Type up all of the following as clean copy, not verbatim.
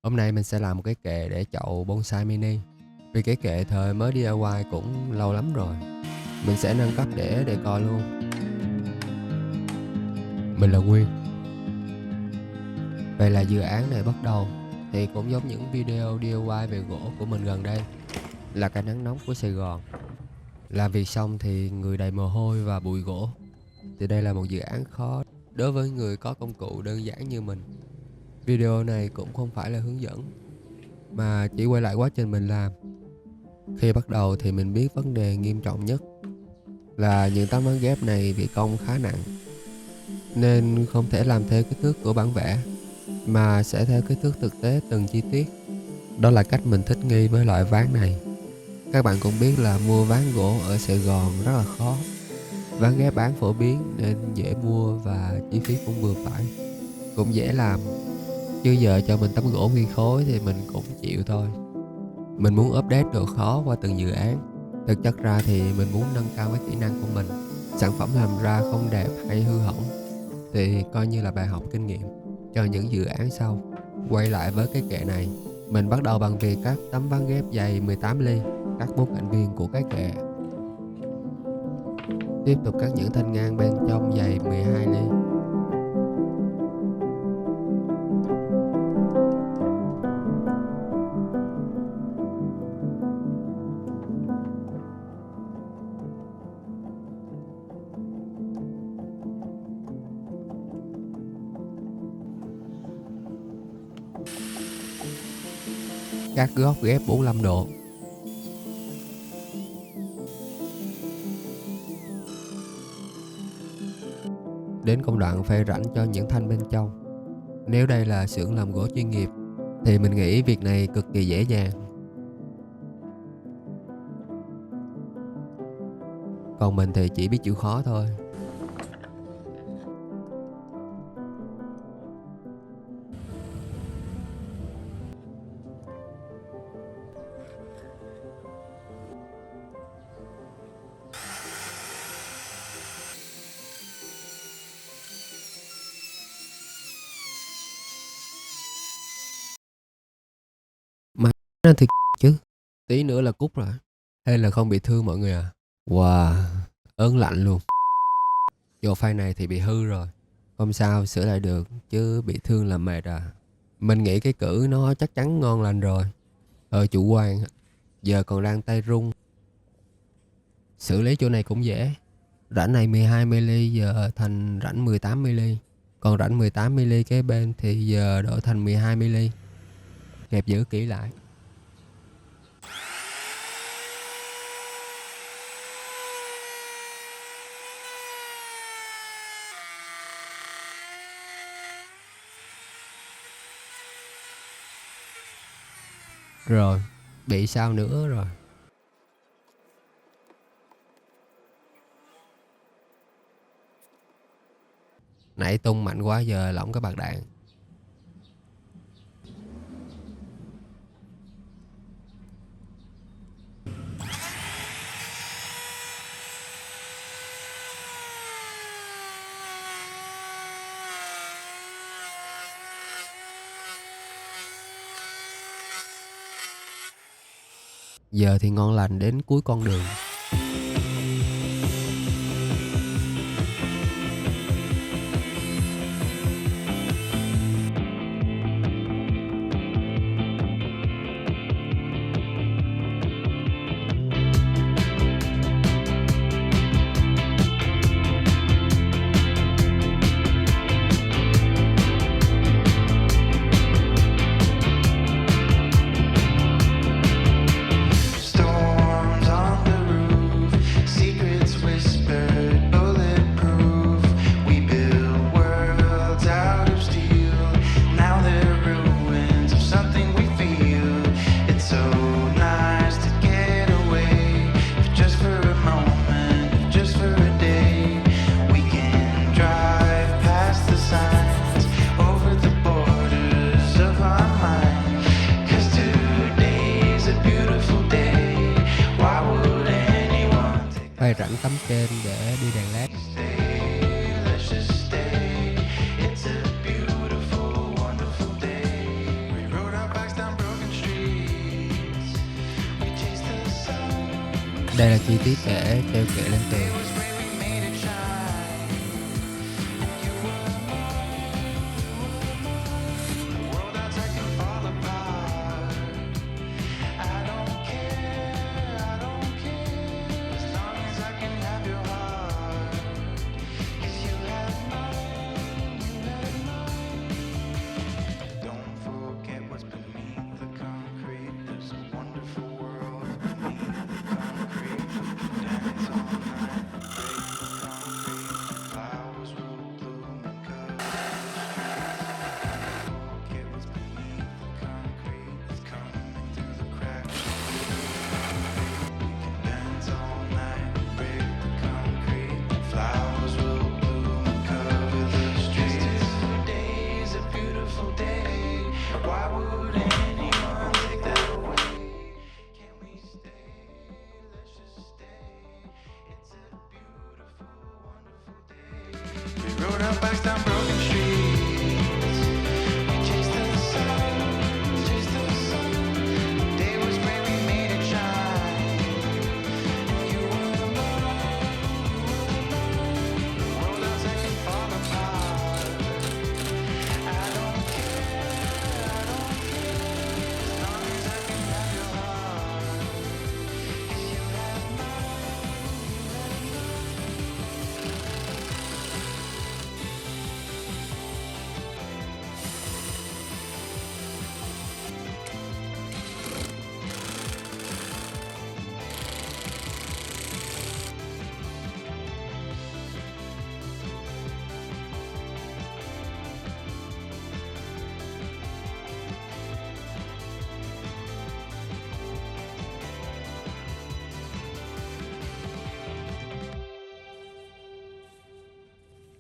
Hôm nay mình sẽ làm một cái kệ để chậu bonsai mini. Vì cái kệ thời mới DIY cũng lâu lắm rồi. Mình sẽ nâng cấp để coi luôn. Mình là Nguyen. Vậy là dự án này bắt đầu thì cũng giống những video DIY về gỗ của mình gần đây, là cái nắng nóng của Sài Gòn. Làm việc xong thì người đầy mồ hôi và bụi gỗ. Thì đây là một dự án khó đối với người có công cụ đơn giản như mình. Video này cũng không phải là hướng dẫn, mà chỉ quay lại quá trình mình làm. Khi bắt đầu thì mình biết vấn đề nghiêm trọng nhất là những tấm ván ghép này bị cong khá nặng, nên không thể làm theo kích thước của bản vẽ, mà sẽ theo kích thước thực tế từng chi tiết. Đó là cách mình thích nghi với loại ván này. Các bạn cũng biết là mua ván gỗ ở Sài Gòn rất là khó. Ván ghép bán phổ biến nên dễ mua và chi phí cũng vừa phải, cũng dễ làm. Chứ giờ cho mình tấm gỗ nguyên khối thì mình cũng chịu thôi. Mình muốn update độ khó qua từng dự án. Thực chất ra thì mình muốn nâng cao cái kỹ năng của mình. Sản phẩm làm ra không đẹp hay hư hỏng thì coi như là bài học kinh nghiệm cho những dự án sau. Quay lại với cái kệ này, mình bắt đầu bằng việc cắt tấm ván ghép dày 18 ly, cắt 4 cạnh viền của cái kệ. Tiếp tục cắt những thanh ngang bên trong dày 12 ly. Cắt góc ghép 45 độ. Đến công đoạn phây rãnh cho những thanh bên trong. Nếu đây là xưởng làm gỗ chuyên nghiệp thì mình nghĩ việc này cực kỳ dễ dàng. Còn mình thì chỉ biết chịu khó thôi. Mà thì chứ tí nữa là cút rồi. Hay là không bị thương mọi người à? Wow, ớn lạnh luôn. Chỗ phay này thì bị hư rồi. Không sao, sửa lại được, chứ bị thương là mệt à. Mình nghĩ cái cử nó chắc chắn ngon lành rồi. Chủ quan, giờ còn đang tay run. Xử lý chỗ này cũng dễ. Rãnh này 12mm giờ thành rãnh 18mm. Còn rãnh 18mm kế bên thì giờ đổi thành 12mm. Kẹp giữ kỹ lại. Rồi, bị sao nữa rồi. Nãy tung mạnh quá giờ lỏng cái bạc đạn. Giờ thì ngon lành đến cuối con đường. Phay rãnh tấm trên để đi đèn led. Đây là chi tiết để treo kệ lên tường.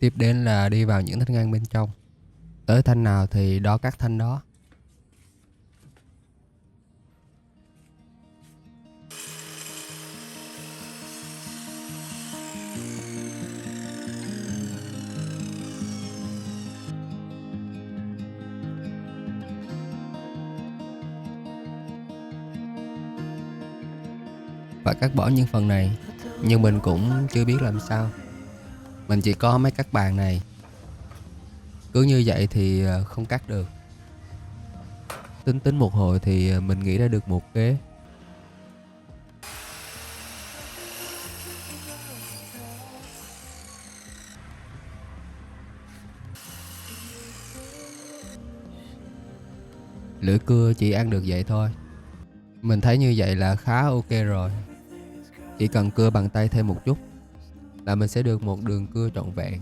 Tiếp đến là đi vào những thanh ngang bên trong. Tới thanh nào thì đo các thanh đó. Và cắt bỏ những phần này, nhưng mình cũng chưa biết làm sao. Mình chỉ có mấy các bàn này. Cứ như vậy thì không cắt được. Tính một hồi thì mình nghĩ ra được một kế. Lưỡi cưa chỉ ăn được vậy thôi. Mình thấy như vậy là khá ok rồi. Chỉ cần cưa bằng tay thêm một chút là mình sẽ được một đường cưa trọn vẹn.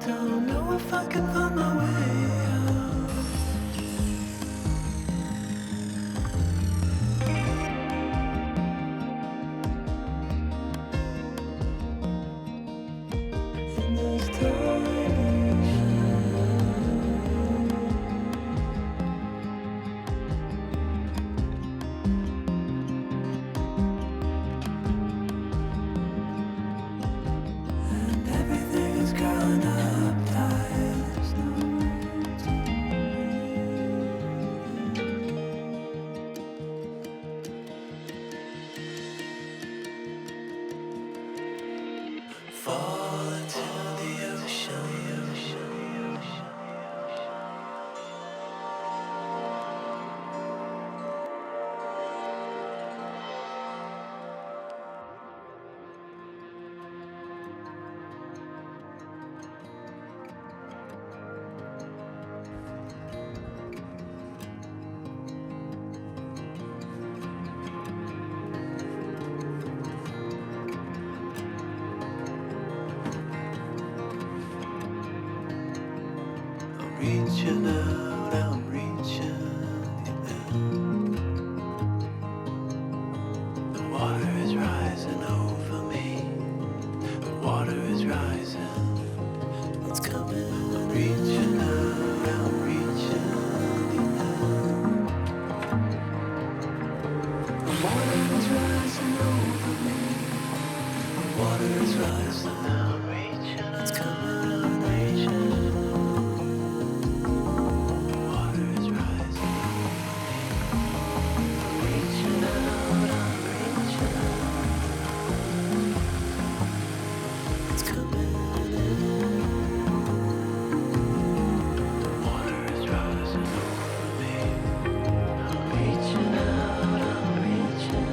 Don't know if I can find my way out. In this tiny and everything is gone uptight. There's no way to fall into the ocean. reaching out, I'm reaching in. The water is rising over me. The water is rising. It's coming. I'm reaching out, I'm reaching in. The water is rising over me. The water is rising. I'm reaching. It's coming. I'm reaching. The water is rising. I'm reaching out. I'm reaching. It's coming in. The water is rising over me. I'm reaching out. I'm reaching.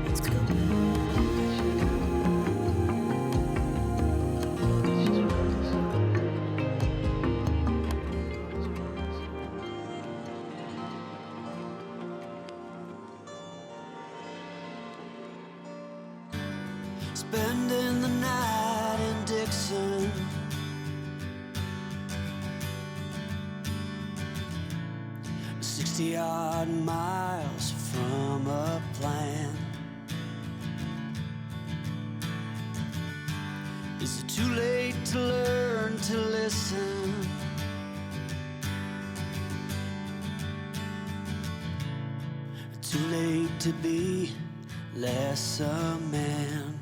It's coming. Spending the night in Dixon. 60-odd miles from a plan. Is it too late to learn to listen? Too late to be less a man.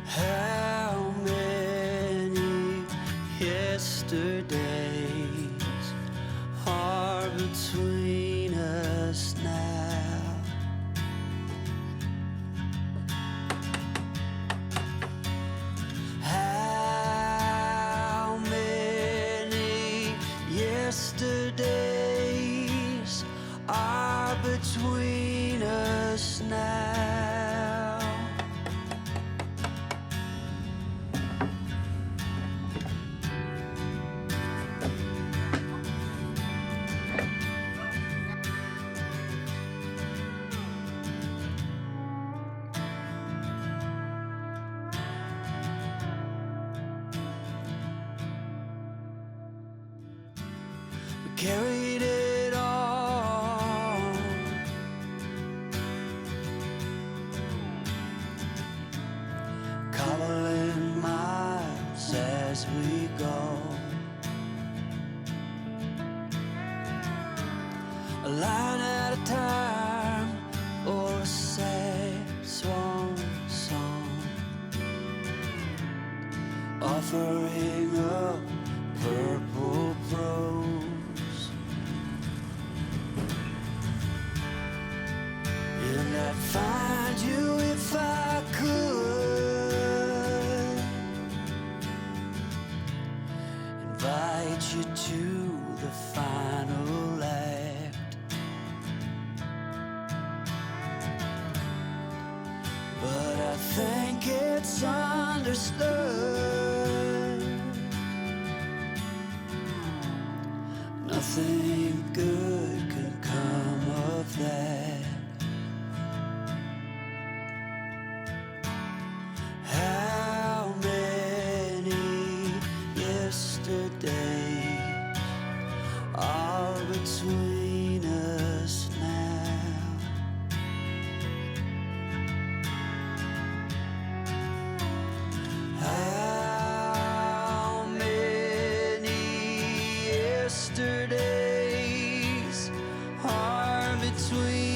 How many yesterdays are between us now? How many yesterdays are between us now? We carried it all. Cobbling miles as we go. A line at a time, or a sad swan song, offering up purple prose. And I'd find you if I could, invite you to the final act. But I think it's understood nothing good can come of that. How many yesterdays are between us now? How many yesterdays are between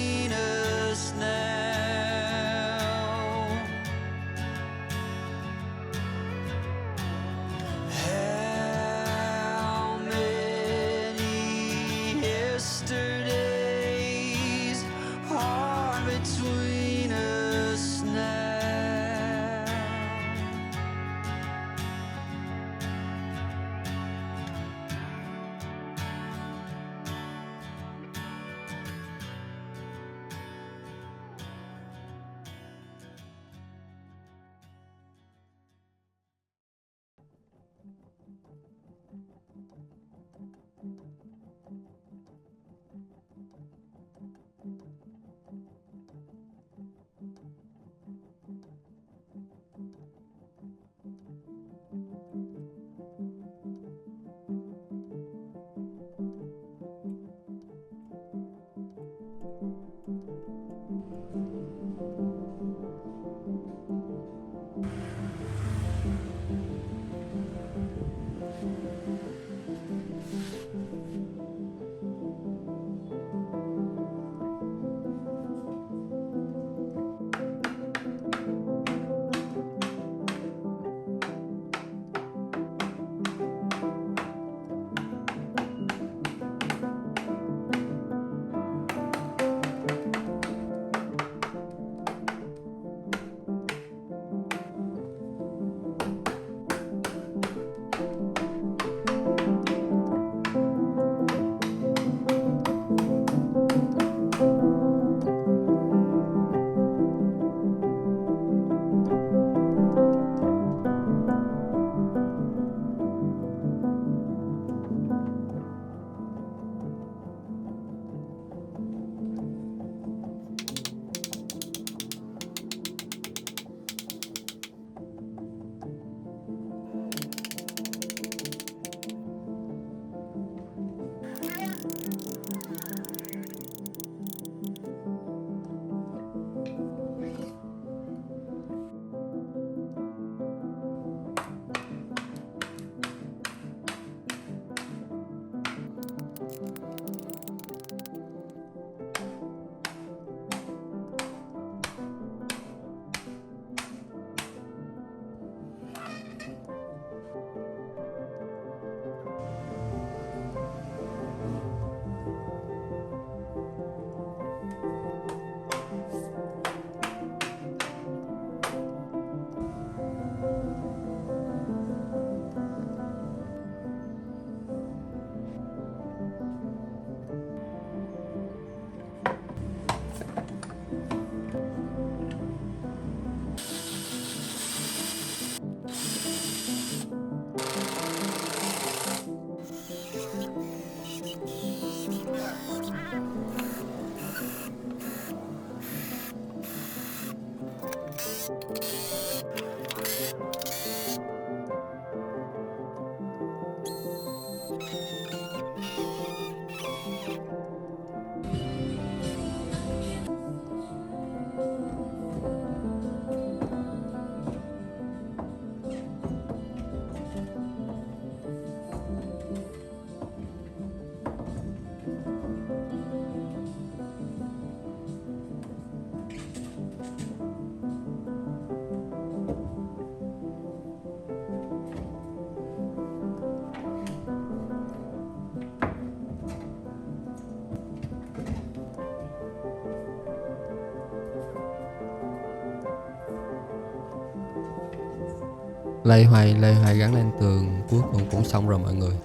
Loay hoay gắn lên tường, cuối cùng cũng xong rồi mọi người.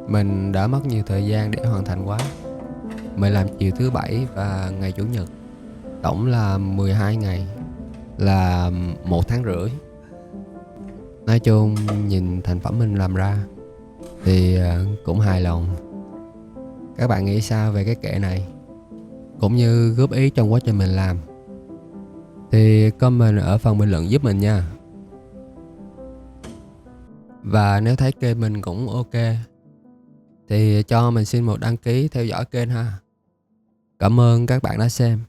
Mình đã mất nhiều thời gian để hoàn thành quá. Mình làm chiều thứ bảy và ngày chủ nhật, tổng là 12 ngày, là 1 tháng rưỡi. Nói chung nhìn thành phẩm mình làm ra thì cũng hài lòng. Các bạn nghĩ sao về cái kệ này, cũng như góp ý trong quá trình mình làm thì comment ở phần bình luận giúp mình nha. Và nếu thấy kênh mình cũng ok thì cho mình xin một đăng ký theo dõi kênh ha. Cảm ơn các bạn đã xem.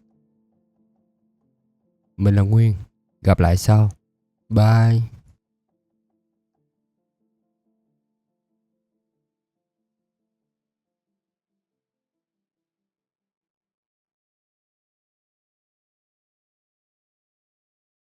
Mình là Nguyên, gặp lại sau. Bye.